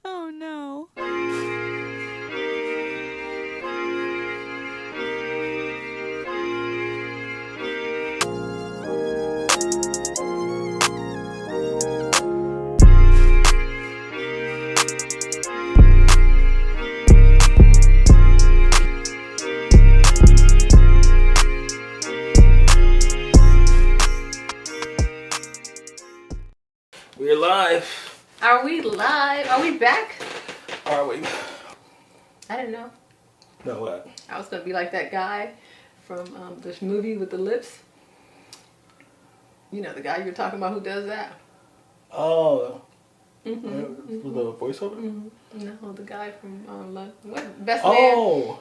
Oh no. We're live. Are we live? Are we back? Are we? I didn't know. No what? I was gonna be like that guy from this movie with the lips. You know the guy you're talking about who does that? Oh. Mm-hmm. The voiceover? Mm-hmm. No, the guy from London. What best man? Oh.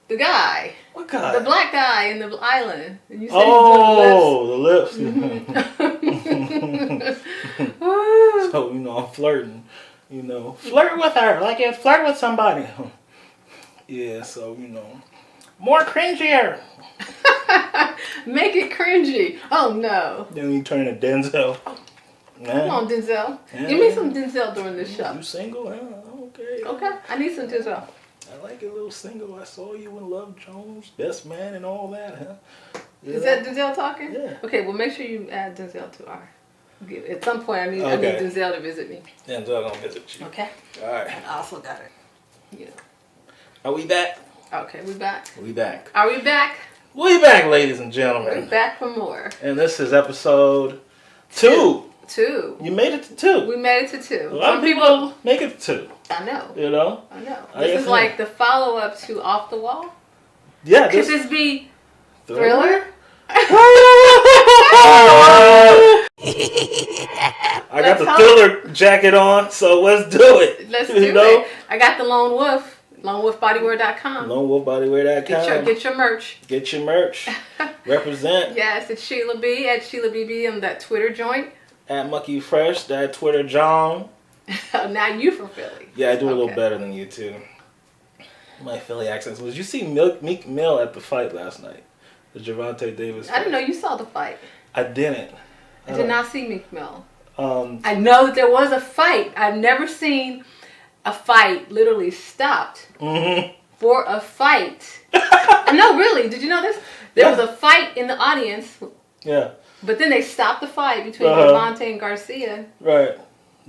The guy. What guy? The black guy in the island. And you said the lips. Mm-hmm. So, I'm flirting. Flirt with her like you flirt with somebody. Yeah, so, more cringier. Make it cringy. Oh no. Then you turn into Denzel. Come on, Denzel. Yeah. Give me some Denzel during this show. You single? Okay. Okay, I need some Denzel. I like a little single. I saw you in Love Jones, Best Man, and all that, huh? Is that Denzel talking? Yeah. Okay, well make sure you add Denzel to our. At some point, I need Denzel to visit me. Denzel gonna visit you. Okay. All right. I also got it. Yeah. Are we back? Okay, we back. We back. Are we back? We back, ladies and We're gentlemen. back for more. And this is episode 2. 2. You made it to 2. We made it to 2. A lot of people make it to 2. I know. I know. This is like the follow-up to Off the Wall. Yeah. Could this be Thriller? I got the Thriller jacket on, so let's do it. Let's do it. I got the Lone Wolf. LoneWolfBodywear.com. LoneWolfBodywear.com. Get your merch. Get your merch. Represent. Yes, it's Sheila B at Sheila BB on that Twitter joint. At Mucky Fresh, that Twitter John. Now you from Philly. Yeah, I do a little better than you too. My Philly accent. Did you see Meek Mill at the fight last night? The Gervonta Davis fight? I didn't know you saw the fight. I didn't. I did not see Meek Mill. I know that there was a fight. I've never seen a fight literally stopped for a fight. No, really. Did you know this? There was a fight in the audience. Yeah. But then they stopped the fight between Gervonta and Garcia. Right.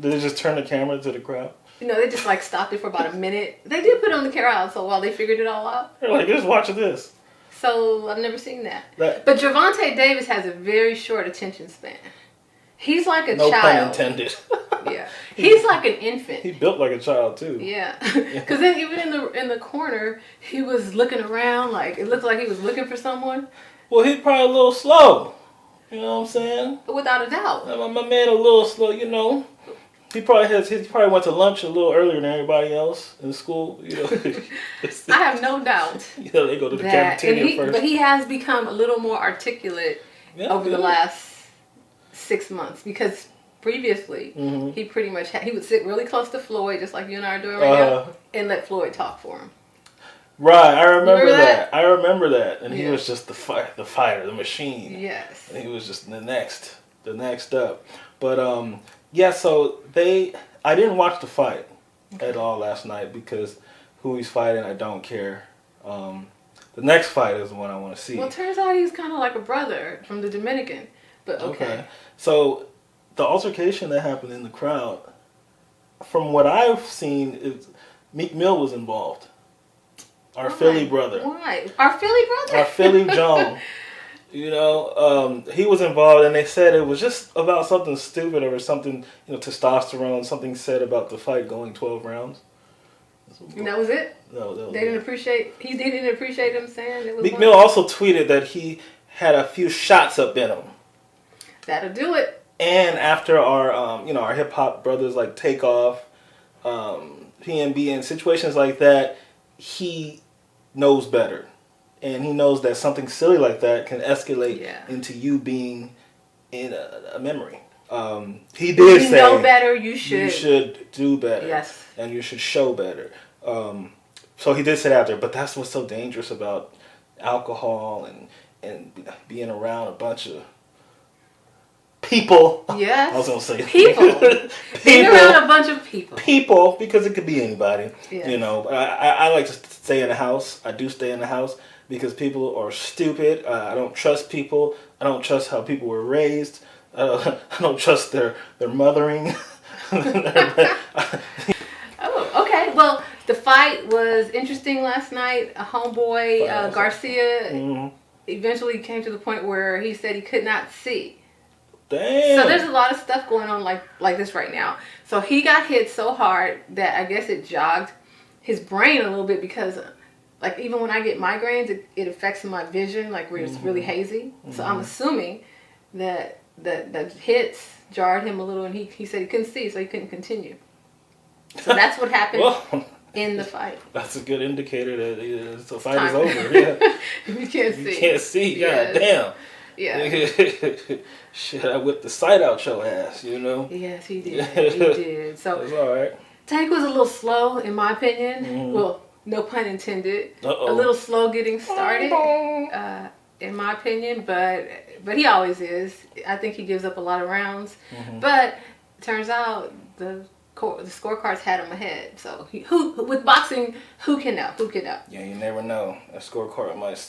Did they just turn the camera to the crowd? They just stopped it for about a minute. They did put on the camera so while they figured it all out. They're like, just watch this. So I've never seen that. But Gervonta Davis has a very short attention span. He's like a child. No pun intended. Yeah. He's like an infant. He built like a child too. Yeah. Because then even in the corner, he was looking around like, it looked like he was looking for someone. Well, he's probably a little slow. You know what I'm saying? Without a doubt. My man a little slow, He probably went to lunch a little earlier than everybody else in school, I have no doubt. They go to the cafeteria first. But he has become a little more articulate over the last 6 months because previously he pretty much he would sit really close to Floyd, just like you and I are doing right now, and let Floyd talk for him. Right, I remember that. I remember that, and he was just the fighter, the machine. Yes, and he was just the next up. But yeah, so I didn't watch the fight at all last night because who he's fighting, I don't care. The next fight is the one I want to see. Well, it turns out he's kind of like a brother from the Dominican, but okay. So the altercation that happened in the crowd, from what I've seen, is Meek Mill was involved. Our Philly brother. Why? Our Philly brother? Our Philly John. He was involved, and they said it was just about something stupid or something, testosterone, something said about the fight going 12 rounds. And that was it? No, that was They didn't appreciate, he didn't appreciate him saying it was Meek Mill also tweeted that he had a few shots up in him. That'll do it. And after our hip hop brothers like Takeoff, PNB, and situations like that, he knows better. And he knows that something silly like that can escalate into you being in a memory. He did say, know better, you should. You should do better. Yes. And you should show better. So he did say that out there. But that's what's so dangerous about alcohol and being around a bunch of people. Yes. I was gonna say people. Being around a bunch of people. People, because it could be anybody. Yes. You know, I like to stay in the house. I do stay in the house because people are stupid. I don't trust people. I don't trust how people were raised. I don't trust their mothering. Oh, okay. Well, the fight was interesting last night. A homeboy, Garcia, eventually came to the point where he said he could not see. Damn. So there's a lot of stuff going on like this right now. So he got hit so hard that I guess it jogged his brain a little bit because, like, even when I get migraines, it affects my vision, like where it's really hazy. So I'm assuming that the hits jarred him a little, and he said he couldn't see, so he couldn't continue. So that's what happened in the fight. That's a good indicator that the fight is over. Yeah. You can't see. You can't see. Yes. God damn. Yeah. Shit, I whipped the sight out your ass, you know? Yes, he did. He did. So that's all right. Tank was a little slow, in my opinion. Well, no pun intended. A little slow getting started, in my opinion. But he always is. I think he gives up a lot of rounds. But turns out the scorecards had him ahead. So with boxing, who can know? Who can know? Yeah, you never know. A scorecard might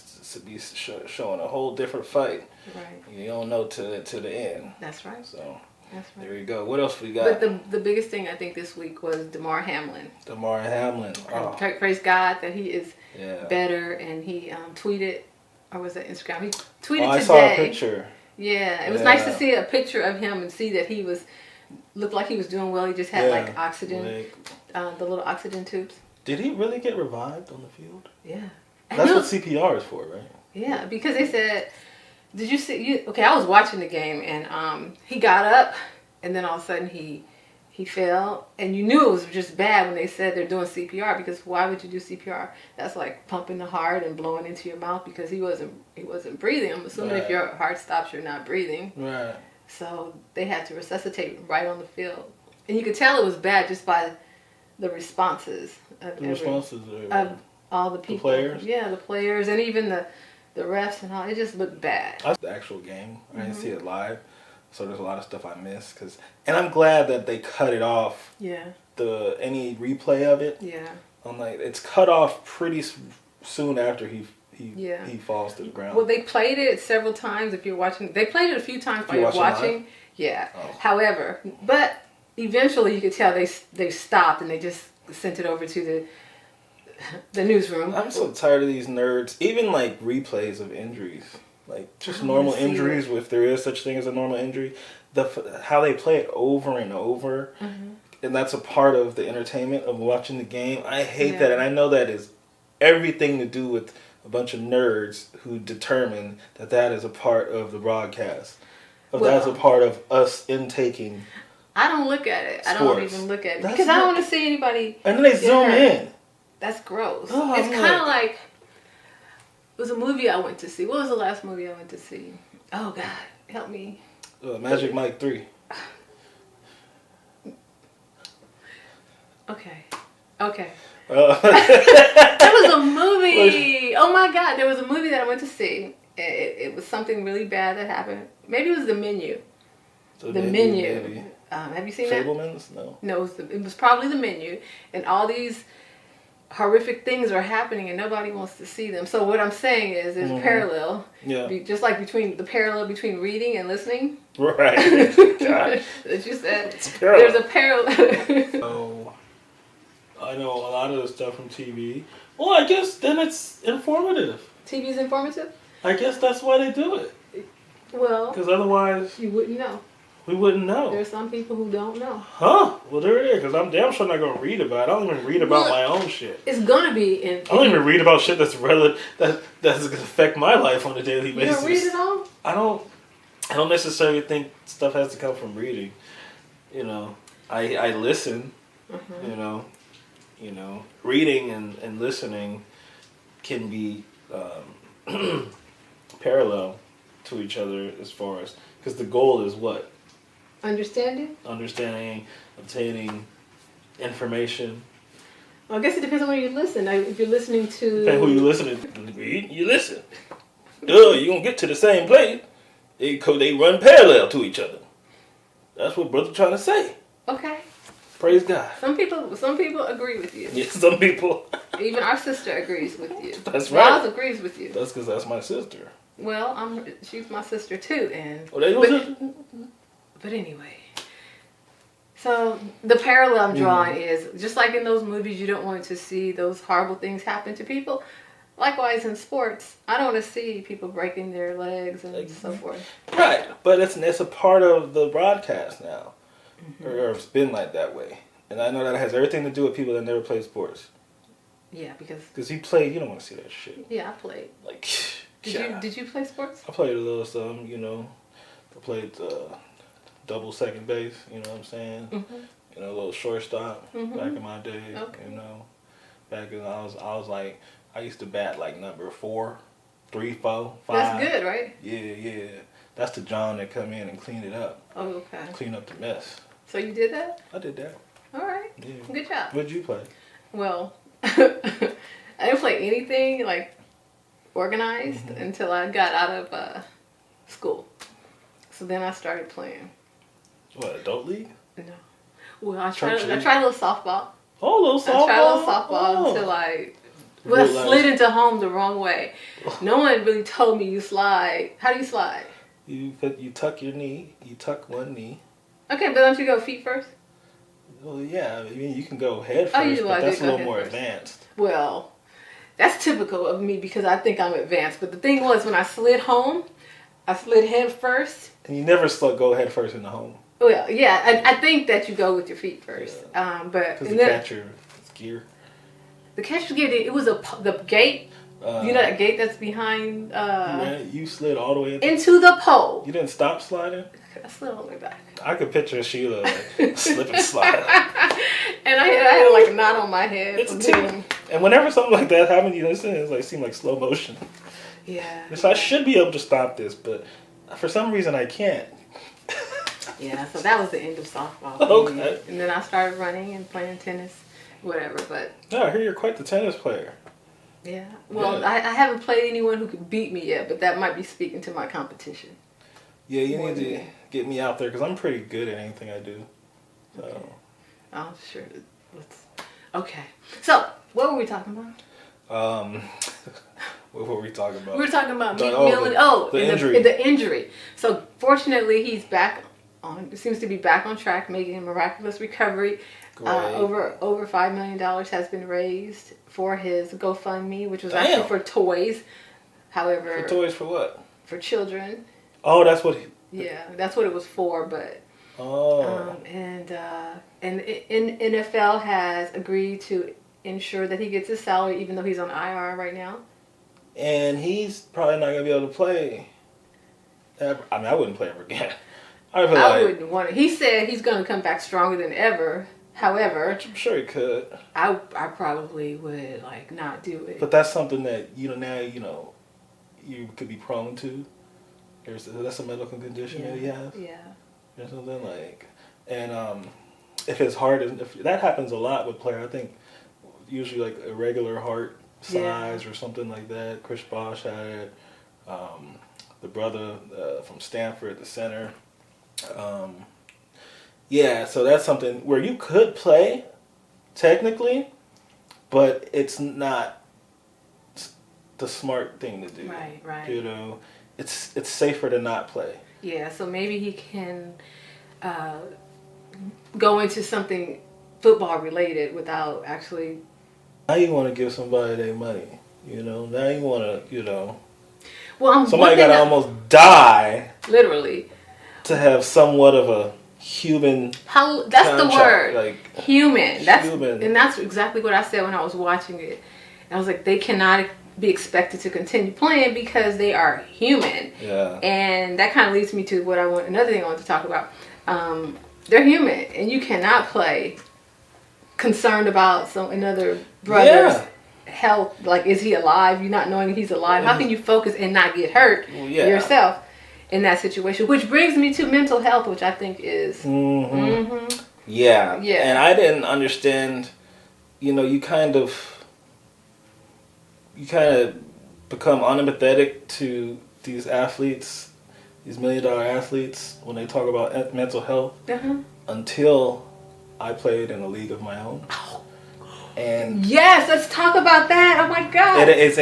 be showing a whole different fight. Right. You don't know to the end. That's right. So that's right. There you go. What else we got? But the biggest thing I think this week was Damar Hamlin. Damar Hamlin. Oh. Praise God that he is Yeah. better, and he tweeted, or was it Instagram? He tweeted today. I saw a picture. Yeah, it was nice to see a picture of him and see that he looked like he was doing well. He just had like oxygen, the little oxygen tubes. Did he really get revived on the field? Yeah. That's what CPR is for, right? Yeah, because they said, did you see, okay, I was watching the game, and he got up, and then all of a sudden he fell, and you knew it was just bad when they said they're doing CPR, because why would you do CPR? That's like pumping the heart and blowing into your mouth, because he wasn't breathing. I'm assuming if your heart stops, you're not breathing. Right. So they had to resuscitate right on the field. And you could tell it was bad just by the responses of all the people. The players? Yeah, the players, and even the refs and all. It just looked bad. That's the actual game. I didn't see it live. So there's a lot of stuff I missed. And I'm glad that they cut it off. Yeah. Any replay of it. Yeah. I'm like, it's cut off pretty soon after he falls to the ground. Well, they played it several times. If you're watching, they played it a few times while you're watching. Yeah. Oh. However, but eventually you could tell they stopped and they just sent it over to the newsroom. I'm so tired of these nerds. Even like replays of injuries, like just normal injuries, if there is such thing as a normal injury, how they play it over and over, and that's a part of the entertainment of watching the game. I hate that, and I know that is everything to do with a bunch of nerds who determine that is a part of the broadcast. That's a part of us intaking. I don't look at it. Sports. I don't even look at it because I don't want to see anybody. And then they zoom in. That's gross. Oh, it's kind of like, it was a movie I went to see. What was the last movie I went to see? Oh God, help me. Magic Mike 3. Okay. There was a movie. Oh my God, there was a movie that I went to see. It was something really bad that happened. Maybe it was The Menu. The Menu. Have you seen Fableman's? that? No, it was probably The Menu, and all these horrific things are happening, and nobody wants to see them. So what I'm saying is, there's a parallel. Yeah. Just like the parallel between reading and listening. Right. God. As you said, there's a parallel. Oh. I know a lot of the stuff from TV. Well, I guess then it's informative. TV's informative? I guess that's why they do it. Well, because otherwise you wouldn't know. We wouldn't know. There's some people who don't know. Huh? Well, there it is. Because I'm damn sure not going to read about it. I don't even read about my own shit. It's going to be in... I don't even read about shit that's relevant, that's going to affect my life on a daily basis. You don't read it all? I don't necessarily think stuff has to come from reading. You know, I listen. You know, reading and listening can be parallel to each other as far as, because the goal is what? Understanding, obtaining information. Well, I guess it depends on where you listen. If you're listening to... Depends who you listening to. Read, you listen. You're going to get to the same place. They run parallel to each other. That's what brother trying to say. Okay. Praise God. Some people agree with you. Yeah, some people. Even our sister agrees with you. That's right. Miles agrees with you. That's because that's my sister. Well, she's my sister too, and. Oh, they your sister? But anyway. So the parallel I'm drawing is just like in those movies, you don't want to see those horrible things happen to people. Likewise, in sports, I don't want to see people breaking their legs and so forth. Right, but it's a part of the broadcast now, or it's been like that way. And I know that has everything to do with people that never played sports. Yeah, because he played, you don't want to see that shit. Yeah, I played. Like, did you play sports? I played a little something, you know. I played double second base, you know what I'm saying? Mm-hmm. You know, a little shortstop back in my day. Okay. You know, back in I was like, I used to bat like number 4, 3, 4, 5. That's good, right? Yeah. That's the John that come in and clean it up. Oh, okay. Clean up the mess. So you did that? I did that. All right. Yeah. Good job. What'd you play? Well, I didn't play anything like organized until I got out of school. So then I started playing. What, adult league? No. Well, I tried a little softball. Oh, a little softball? I tried a little softball until I slid into home the wrong way. No one really told me you slide. How do you slide? You tuck your knee. You tuck one knee. Okay, but don't you go feet first? Well, yeah. I mean, you can go head first, but that's a little more advanced. Well, that's typical of me because I think I'm advanced. But the thing was, when I slid home, I slid head first. And you never go head first in the home. Well, yeah, I think that you go with your feet first. Yeah. But because the catcher's gear. The catcher's gear. It was the gate. You know that gate that's behind. You slid all the way into the pole. You didn't stop sliding. I slid all the way back. I could picture Sheila like slip and slide. And I had like a knot on my head. And whenever something like that happened, you know, it's like seemed like slow motion. Yeah. So I should be able to stop this, but for some reason I can't. Yeah, so that was the end of softball. Okay. And then I started running and playing tennis, whatever. But no, I hear you're quite the tennis player. Yeah. Well, yeah. I haven't played anyone who could beat me yet, but that might be speaking to my competition. Yeah, you need to get me out there because I'm pretty good at anything I do. So. Okay. Oh, sure. Okay. So, what were we talking about? What were we talking about? We were talking about Meek Mill the injury. The injury. So, fortunately, he's back on. Seems to be back on track, making a miraculous recovery. Over $5 million has been raised for his GoFundMe, which was actually for toys. However, for toys for what? For children. Oh, that's what. Yeah, that's what it was for. But and NFL has agreed to ensure that he gets his salary, even though he's on IR right now. And he's probably not gonna be able to play. Ever. I mean, I wouldn't play ever again. I wouldn't want it. He said he's gonna come back stronger than ever. However, which I'm sure he could. I probably would not do it. But that's something that now you could be prone to. That's a medical condition that he has. Yeah. Or something like, and if his heart is, if that happens a lot with players, I think usually like irregular heart size or something like that. Chris Bosh had it. The brother from Stanford, the center. Yeah, so that's something where you could play, technically, but it's not the smart thing to do. Right. You know, it's safer to not play. Yeah, so maybe he can go into something football related without actually. Now you want to give somebody their money, you know. Now you want to, Well, somebody got to almost die. Literally. To have somewhat of a human. That's the word. Like human. That's human. And that's exactly what I said when I was watching it. I was like, they cannot be expected to continue playing because they are human. Yeah. And that kind of leads me to what another thing I want to talk about. They're human, and you cannot play concerned about another brother's health. Like, is he alive? You not knowing if he's alive. How can you focus and not get hurt yourself in that situation? Which brings me to mental health, which I think is. Yeah. And I didn't understand. You kind of become unempathetic to these athletes these $1 million athletes, when they talk about mental health, until I played in a league of my own. And yes, let's talk about that. Oh my God. It's,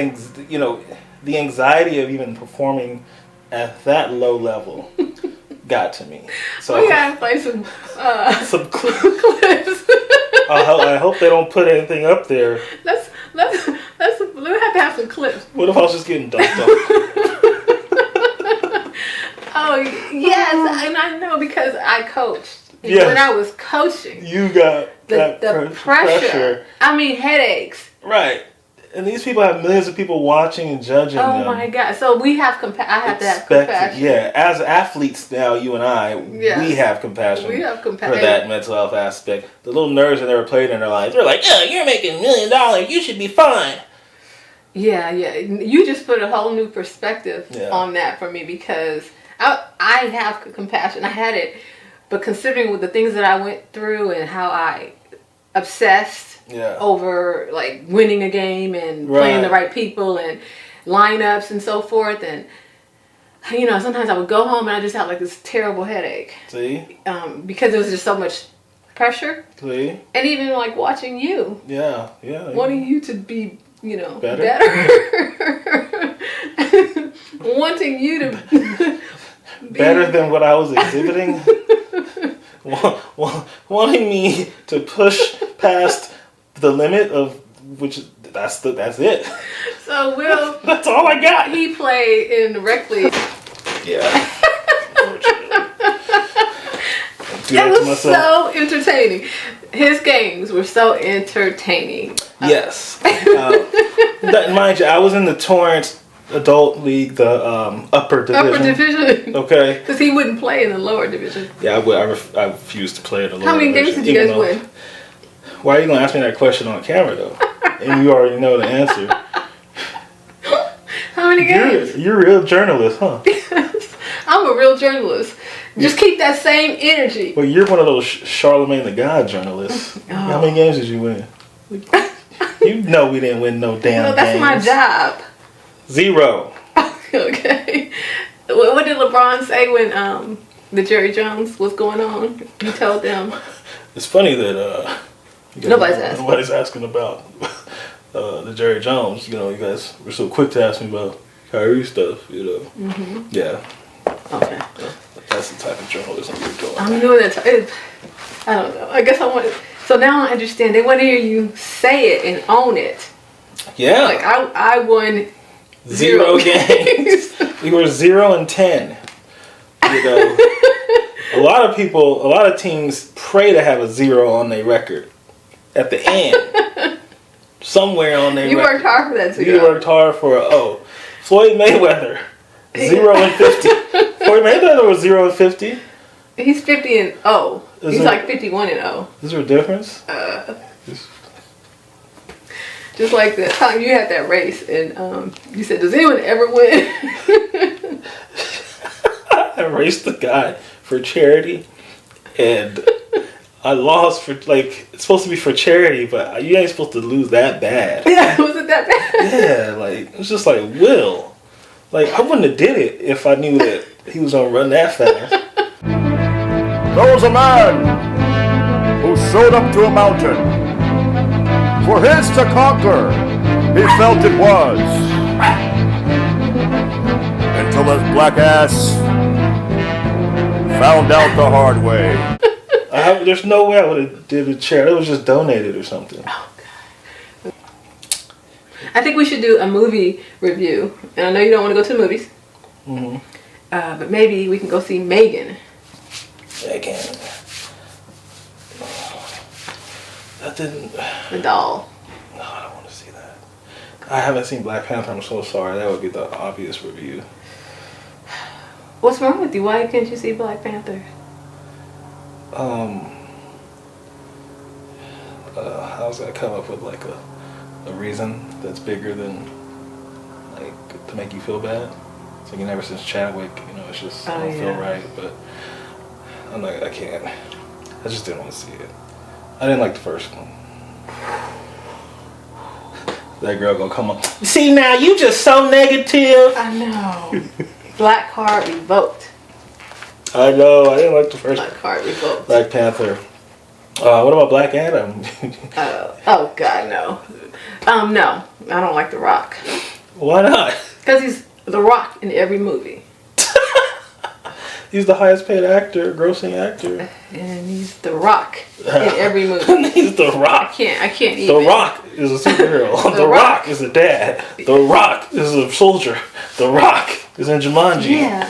you know, the anxiety of even performing at that low level got to me. So we gotta play some clips. I hope they don't put anything up there. Let's we have to have some clips. What if I was just getting dunked on? Oh yes, and I know because I coached. Yes. When I was coaching, You got the pressure. I mean, headaches. Right. And these people have millions of people watching and judging them. Oh my God! So we have I have to have compassion. Yeah, as athletes now, you and I, we have compassion. We have compassion for that mental health aspect. The little nerds that never played in their lives, they're like, "Oh, you're making $1 million. You should be fine." Yeah. You just put a whole new perspective on that for me because I have compassion. I had it, but considering with the things that I went through and how I obsessed over like winning a game and playing the right people and lineups and so forth, and you know, sometimes I would go home and I just have like this terrible headache. See? Because there was just so much pressure. See? And even like watching you. Yeah. Wanting you to be, you know, better. Wanting you to be better than what I was exhibiting. Wanting me to push past the limit of which that's it. So Will, that's all I got. He played in the rec league. Yeah. That was so entertaining. His games were so entertaining. Yes. Mind you, I was in the Torrance Adult League, the upper division. Upper division. Okay. Because he wouldn't play in the lower division. Yeah, I refused to play in the lower division. How many games did you guys win? Why are you going to ask me that question on camera, though? And you already know the answer. How many games? You're a real journalist, huh? I'm a real journalist. Just keep that same energy. Well, you're one of those Charlemagne the God journalists. Oh. How many games did you win? You know we didn't win no damn that's games. my job. 0. Okay. What did LeBron say when the Jerry Jones was going on? You told them. It's funny that nobody's asking about the Jerry Jones. You know, you guys were so quick to ask me about Kyrie stuff. You know. Mm-hmm. Yeah. Okay. That's the type of journalism you're doing. I'm doing that. I don't know. I guess I want. So now I understand. They want to hear you say it and own it. Yeah. Like I won 0 games. We were 0-10. You know, a lot of teams pray to have a 0 on their record at the end. Somewhere on their record. You worked hard for that 0. You worked hard for Floyd Mayweather, 0-50. Floyd Mayweather was 0-50. He's 50-0. He's like 51-0. Is there a difference? Just like the time you had that race and you said, does anyone ever win? I raced the guy for charity and I lost for it's supposed to be for charity, but you ain't supposed to lose that bad. Yeah, was it that bad? Yeah, like it's just like Will. Like I wouldn't have did it if I knew that he was gonna run that fast. There was a man who showed up to a mountain. For his to conquer, he felt it was. Until his black ass found out the hard way. There's no way I would have did a chair. It was just donated or something. Oh, God. I think we should do a movie review. And I know you don't want to go to the movies. Mm-hmm. But maybe we can go see Megan. Megan. That didn't... The doll. No, I don't want to see that. I haven't seen Black Panther. I'm so sorry. That would be the obvious review. What's wrong with you? Why can't you see Black Panther? I was gonna come up with like a reason that's bigger than like to make you feel bad. It's like ever since Chadwick, you know, it's just I don't feel right. But I can't. I just didn't want to see it. I didn't like the first one. That girl gonna come on. See now, you just so negative. I know. Black card revoked. I know. I didn't like the first Black card revoked. Black Panther. What about Black Adam? Oh God, no. No, I don't like The Rock. Why not? Because he's The Rock in every movie. He's the highest paid actor, grossing actor. And he's The Rock in every movie. He's The Rock. I can't even. The Rock is a superhero. The Rock is a dad. The Rock is a soldier. The Rock is in Jumanji. Yeah.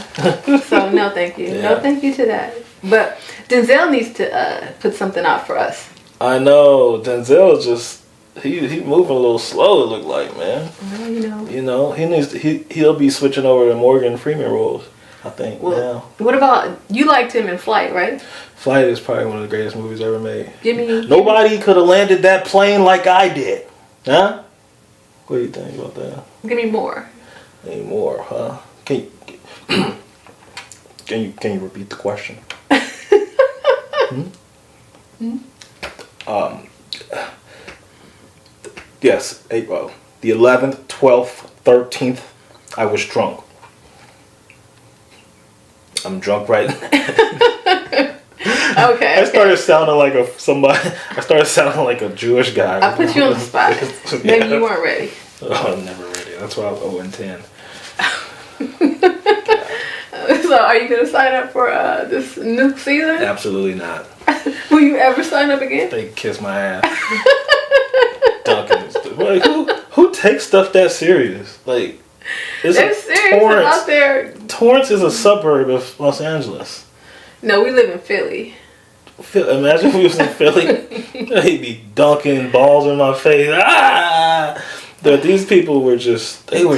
So no thank you. Yeah. No thank you to that. But Denzel needs to put something out for us. I know. Denzel just he moving a little slow, it look like, man. Well, You know, he'll be switching over to Morgan Freeman roles, I think, now. What about, you liked him in Flight, right? Flight is probably one of the greatest movies ever made. Nobody could have landed that plane like I did. Huh? What do you think about that? Give me more. Any more, huh? Can you repeat the question? Yes, April. The 11th, 12th, 13th, I was drunk. I'm drunk right now. Okay. I started sounding like a Jewish guy. I put you on the spot. Yeah. Maybe you weren't ready. Oh, I'm never ready. That's why I was 0-10. So are you going to sign up for this new season? Absolutely not. Will you ever sign up again? They kiss my ass. Duncan. Like, who takes stuff that serious? Like, they're serious about their... Torrance is a suburb of Los Angeles. No, we live in Philly. Imagine if we was in Philly. He'd be dunking balls in my face. Ah! These people were just, they were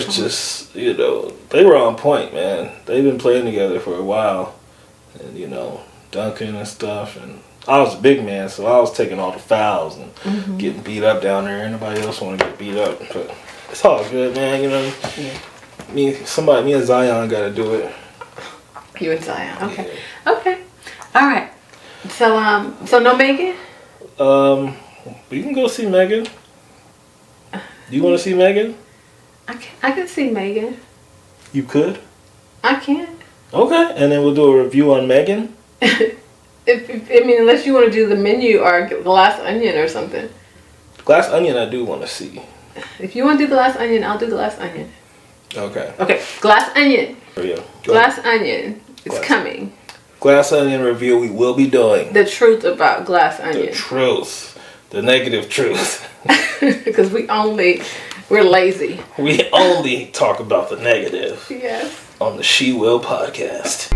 on point, man. They've been playing together for a while. And, dunking and stuff. And I was a big man, so I was taking all the fouls and getting beat up down there. Nobody else want to get beat up. But it's all good, man. Me and Zion got to do it. You and Zion. Okay. Yeah. Okay. All right. So no Megan? We can go see Megan. Do you want to see Megan? I can see Megan. You could? I can. Okay. And then we'll do a review on Megan. Unless you want to do the menu or Glass Onion or something. Glass Onion I do want to see. If you want to do Glass Onion, I'll do Glass Onion. Okay. Okay. Glass Onion. For you. Glass Onion is coming. Glass Onion review we will be doing. The truth about Glass Onion. The truth. The negative truth. Because we're lazy. We only talk about the negative. Yes. On the She Will podcast.